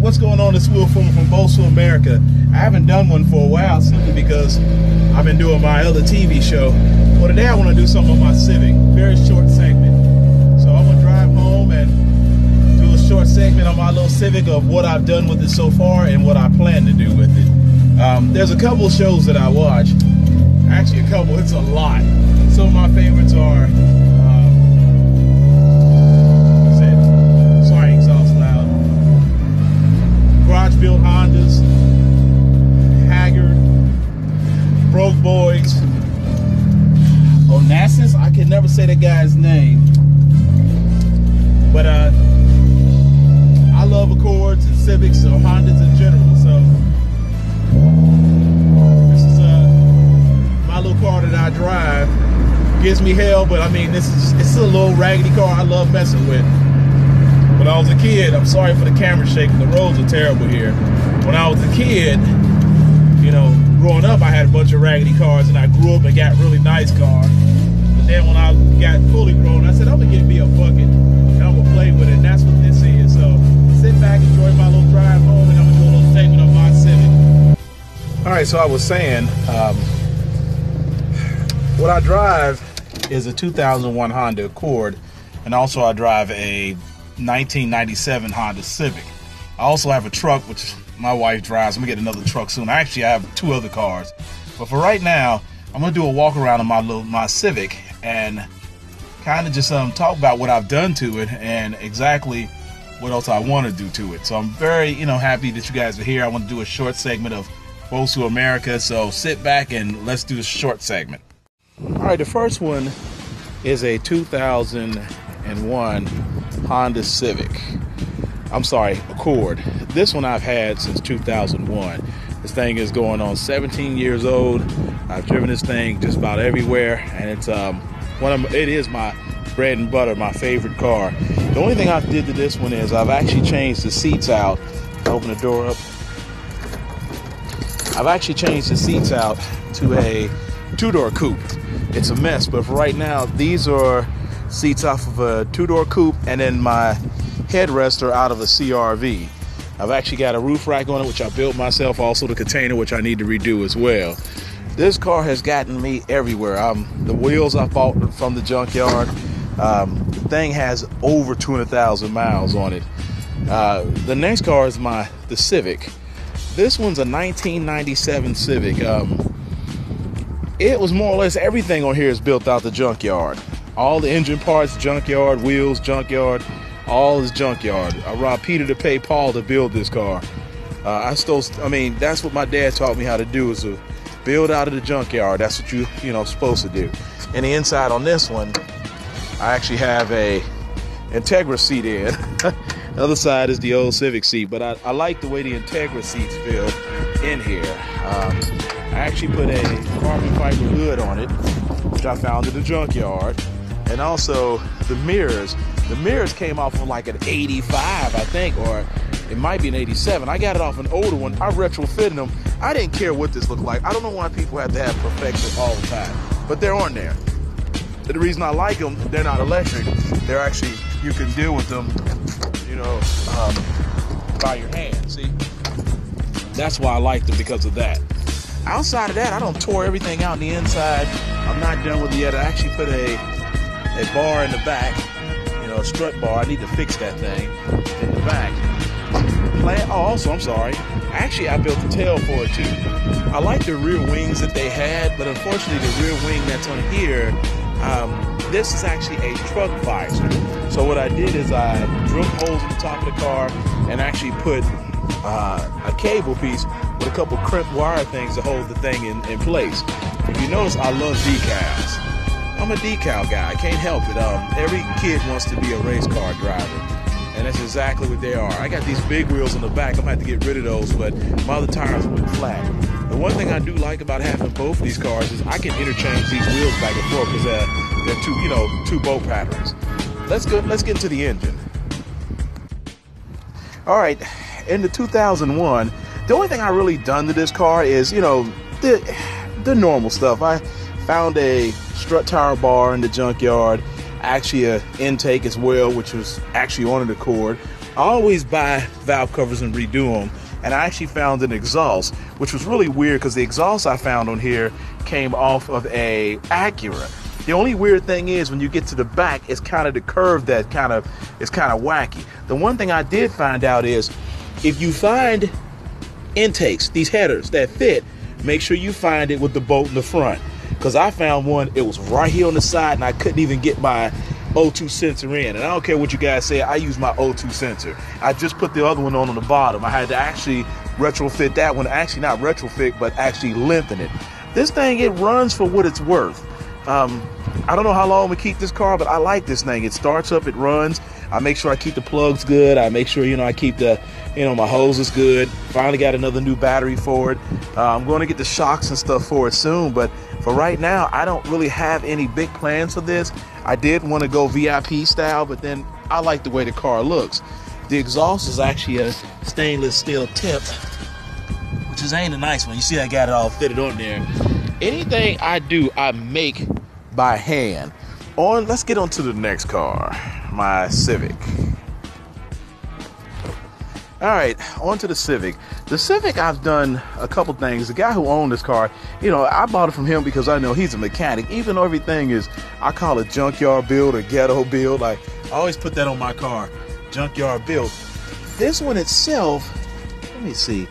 what's going on? This Will Fulmer from Bosu, America. I haven't done one for a while simply because I've been doing my other TV show. Well, today I want to do something on my Civic, very short segment. So I'm gonna drive home and do a short segment on my little Civic of what I've done with it so far and what I plan to do with it. There's a couple of shows that I watch. Actually, a couple. It's a lot. Some of my favorites are. Built Hondas, Haggard, Broke Boys, Onassis. I can never say that guy's name, but I love Accords and Civics or Hondas in general. So this is my little car that I drive. Gives me hell, but I mean, it's a little raggedy car I love messing with. When I was a kid, I'm sorry for the camera shaking, the roads are terrible here. When I was a kid, you know, growing up, I had a bunch of raggedy cars, and I grew up and got really nice cars. But then when I got fully grown, I said, I'm gonna get me a bucket, and I'm gonna play with it, and that's what this is. So sit back, enjoy my little drive home, and I'm gonna do a little segment of my Civic. All right, so I was saying, what I drive is a 2001 Honda Accord, and also I drive a 1997 Honda Civic. I also have a truck which my wife drives. I'm gonna get another truck soon. Actually, I have two other cars, but for right now, I'm gonna do a walk around on my Civic and kind of just talk about what I've done to it and exactly what else I want to do to it. So I'm very happy that you guys are here. I want to do a short segment of Bosu America. So sit back and let's do the short segment. All right, the first one is a 2001 Honda Civic. I'm sorry, Accord. This one I've had since 2001. This thing is going on 17 years old. I've driven this thing just about everywhere, and it's it is my bread and butter, my favorite car. The only thing I did to this one is I've actually changed the seats out. Open the door up. I've actually changed the seats out to a two-door coupe. It's a mess, but for right now, these are seats off of a two-door coupe, and then my headrests are out of a CRV. I've actually got a roof rack on it, which I built myself, also the container, which I need to redo as well. This car has gotten me everywhere. The wheels I bought from the junkyard. The thing has over 200,000 miles on it. The next car is the Civic. This one's a 1997 Civic. It was more or less everything on here is built out the junkyard. All the engine parts, junkyard, wheels, junkyard, all is junkyard. I robbed Peter to pay Paul to build this car. That's what my dad taught me how to do, is to build out of the junkyard. That's what you're supposed to do. And the inside on this one, I actually have a Integra seat in. The other side is the old Civic seat, but I like the way the Integra seats feel in here. I actually put a carbon fiber hood on it, which I found in the junkyard. And also the mirrors. The mirrors came off of like an 85, I think, or it might be an 87. I got it off an older one. I retrofitted them. I didn't care what this looked like. I don't know why people have to have perfection all the time, but they're on there. The reason I like them, they're not electric. They're actually, you can deal with them, by your hand, see? That's why I like them, because of that. Outside of that, I don't tore everything out on the inside. I'm not done with it yet. I actually put a bar in the back, a strut bar. I need to fix that thing in the back. Also, I'm sorry. Actually, I built the tail for it too. I like the rear wings that they had, but unfortunately, the rear wing that's on here, this is actually a truck visor. So what I did is I drilled holes in the top of the car and actually put a cable piece with a couple crimp wire things to hold the thing in place. If you notice, I love decals. I'm a decal guy. I can't help it. Every kid wants to be a race car driver, and that's exactly what they are. I got these big wheels in the back. I'm gonna have to get rid of those, but my other tires went flat. The one thing I do like about having both of these cars is I can interchange these wheels back and forth because they're two bolt patterns. Let's get into the engine. All right, in the 2001, the only thing I really done to this car is the normal stuff. I found a strut tower bar in the junkyard, actually a intake as well, which was actually on an Accord. I always buy valve covers and redo them, and I actually found an exhaust, which was really weird because the exhaust I found on here came off of a Acura. The only weird thing is when you get to the back, it's kind of the curve that is kind of wacky. The one thing I did find out is if you find intakes, these headers that fit, make sure you find it with the bolt in the front. Because I found one, it was right here on the side, and I couldn't even get my O2 sensor in. And I don't care what you guys say, I use my O2 sensor. I just put the other one on the bottom. I had to actually retrofit that one. Actually not retrofit, but actually lengthen it. This thing, it runs for what it's worth. I don't know how long we keep this car, but I like this thing. It starts up, it runs. I make sure I keep the plugs good. I make sure, I keep the, my hoses good. Finally got another new battery for it. I'm going to get the shocks and stuff for it soon, but for right now, I don't really have any big plans for this. I did want to go VIP style, but then I like the way the car looks. The exhaust is actually a stainless steel tip, which ain't a nice one. You see I got it all fitted on there. Anything I do, I make by hand. Let's get on to the next car, my Civic. All right, on to the Civic. The Civic, I've done a couple things. The guy who owned this car, I bought it from him because I know he's a mechanic. Even though everything is, I call it junkyard build or ghetto build. Like, I always put that on my car, junkyard build. This one itself, let me see.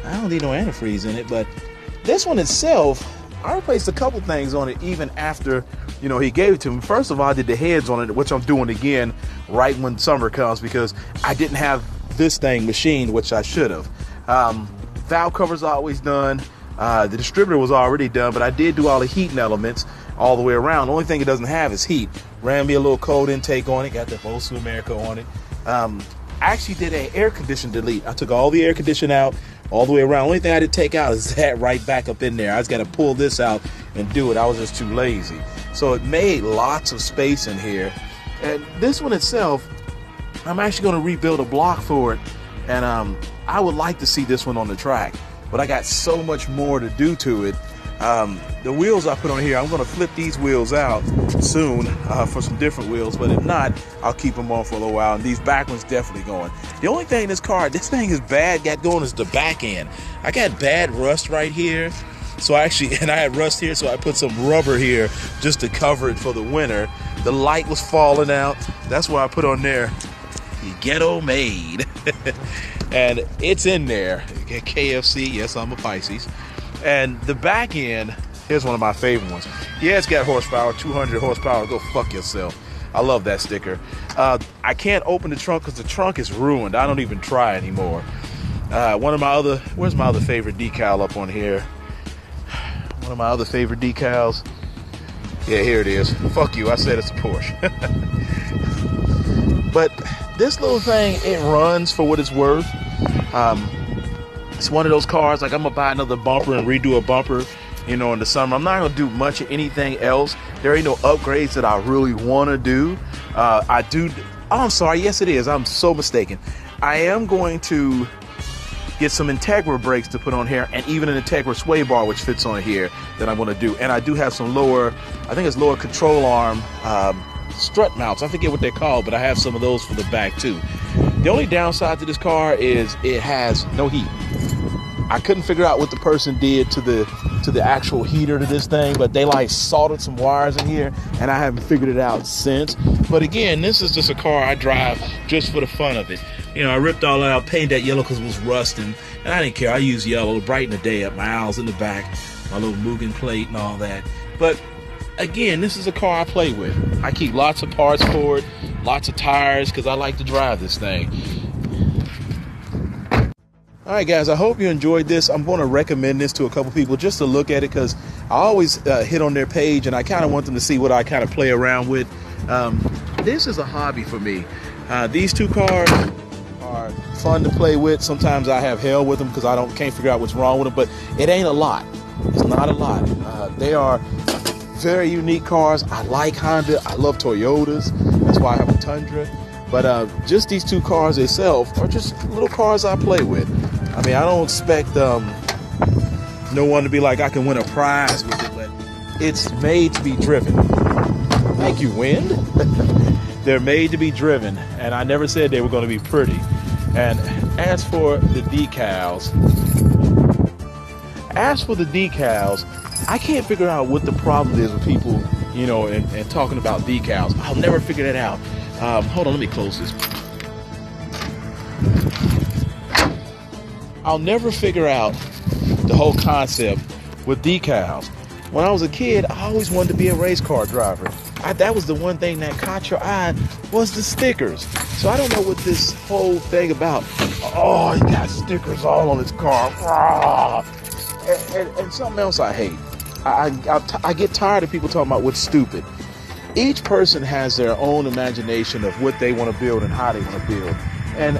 I don't need no antifreeze in it, but this one itself, I replaced a couple things on it even after, he gave it to me. First of all, I did the heads on it, which I'm doing again right when summer comes because I didn't have this thing machined, which I should have. Valve covers always done. The distributor was already done, but I did do all the heating elements all the way around. The only thing it doesn't have is heat. Ran me a little cold intake on it, got the Bosu America on it. I actually did an air condition delete. I took all the air condition out all the way around. Only thing I did take out is that right back up in there. I just got to pull this out and do it. I was just too lazy. So it made lots of space in here. And this one itself, I'm actually going to rebuild a block for it. And I would like to see this one on the track. But I got so much more to do to it. The wheels I put on here, I'm going to flip these wheels out soon for some different wheels. But if not, I'll keep them on for a little while. And these back ones definitely going. The only thing in this car, this thing is bad, got going is the back end. I got bad rust right here. So I had rust here, so I put some rubber here just to cover it for the winter. The light was falling out. That's why I put on there, ghetto made. And it's in there. KFC, yes, I'm a Pisces. And the back end, here's one of my favorite ones. Yeah, it's got horsepower, 200 horsepower. Go fuck yourself. I love that sticker. I can't open the trunk because the trunk is ruined. I don't even try anymore. Where's my other favorite decal up on here? One of my other favorite decals. Yeah, here it is. Fuck you, I said it's a Porsche. But this little thing, it runs for what it's worth. It's one of those cars, like I'm gonna buy another bumper and redo a bumper, in the summer. I'm not gonna do much of anything else. There ain't no upgrades that I really wanna do. I'm sorry, yes it is, I'm so mistaken. I am going to get some Integra brakes to put on here, and even an Integra sway bar which fits on here that I'm going to do. And I do have some lower control arm strut mounts. I forget what they're called, but I have some of those for the back too. The only downside to this car is it has no heat. I couldn't figure out what the person did to the actual heater to this thing, but they like soldered some wires in here, and I haven't figured it out since. But again, this is just a car I drive just for the fun of it. I ripped all that out, painted that yellow because it was rusting, and I didn't care. I use yellow to brighten the day up. My owls in the back, my little Mugen plate and all that. But again, this is a car I play with. I keep lots of parts for it, lots of tires, because I like to drive this thing. All right, guys, I hope you enjoyed this. I'm going to recommend this to a couple people just to look at it because I always hit on their page, and I kind of want them to see what I kind of play around with. This is a hobby for me. These two cars are fun to play with. Sometimes I have hell with them because I can't figure out what's wrong with them, but it ain't a lot. It's not a lot. They are very unique cars. I like Honda. I love Toyotas. That's why I have a Tundra. But just these two cars themselves are just little cars I play with. I mean, I don't expect no one to be like, I can win a prize with it, but it's made to be driven. Thank you, wind. They're made to be driven, and I never said they were going to be pretty. And as for the decals, I can't figure out what the problem is with people, you know, and talking about decals. I'll never figure that out. Hold on, let me close this. I'll never figure out the whole concept with decals. When I was a kid, I always wanted to be a race car driver. That was the one thing that caught your eye, was the stickers. So I don't know what this whole thing about, oh, he got stickers all on his car. And something else I hate. I get tired of people talking about what's stupid. Each person has their own imagination of what they want to build and how they want to build. And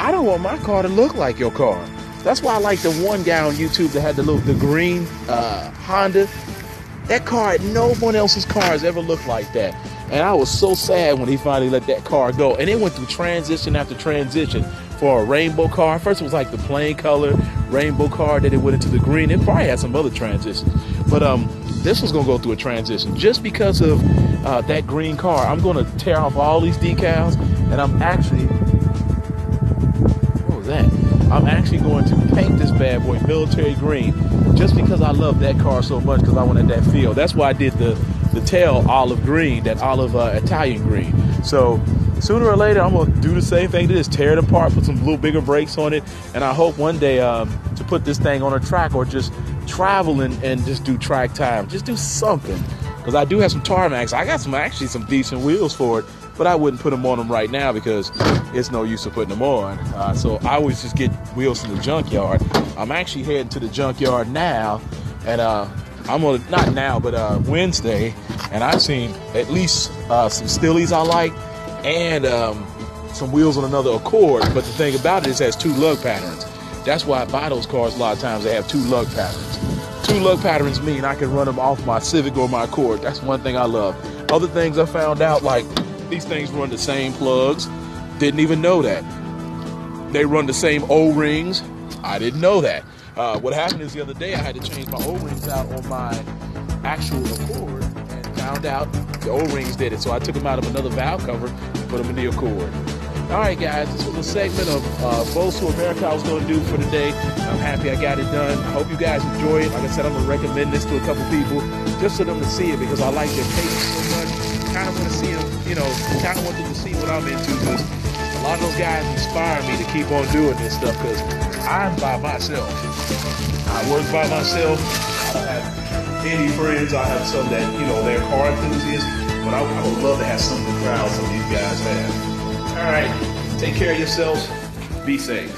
I don't want my car to look like your car. That's why I like the one guy on YouTube that had the green Honda. That car, no one else's car has ever looked like that. And I was so sad when he finally let that car go. And it went through transition after transition for a rainbow car. First it was like the plain color rainbow car, then it went into the green. It probably had some other transitions. But this was gonna go through a transition. Just because of that green car, I'm gonna tear off all these decals, and I'm actually, what was that? I'm actually going to paint this bad boy military green, just because I love that car so much, because I wanted that feel. That's why I did the tail olive green, that olive Italian green. So sooner or later, I'm gonna do the same thing to this, tear it apart, put some little bigger brakes on it, and I hope one day to put this thing on a track, or just travel and just do track time, just do something. Because I do have some tarmacs. I got actually some decent wheels for it, but I wouldn't put them on them right now because it's no use of putting them on. So I always just get wheels from the junkyard. I'm actually heading to the junkyard now, and I'm gonna, not now, but Wednesday, and I've seen at least some Stillies I like, and some wheels on another Accord. But the thing about it is it has two lug patterns. That's why I buy those cars a lot of times. They have two lug patterns. Two lug patterns mean I can run them off my Civic or my Accord. That's one thing I love. Other things I found out, like these things run the same plugs. Didn't even know that. They run the same O-rings. I didn't know that. What happened is the other day I had to change my O-rings out on my actual Accord, and found out the O-rings did it. So I took them out of another valve cover and put them in the Accord. All right, guys, this was a segment of Bosu America I was going to do for today. I'm happy I got it done. I hope you guys enjoy it. Like I said, I'm going to recommend this to a couple people just for them to see it, because I like their taste so much. Kind of want to see them, you know, kind of want them to see what I'm into, because a lot of those guys inspire me to keep on doing this stuff, because I'm by myself. I work by myself. I don't have any friends. I have some that, you know, they're car enthusiasts, but I would love to have some of the crowd some of these guys have. All right, take care of yourselves. Be safe.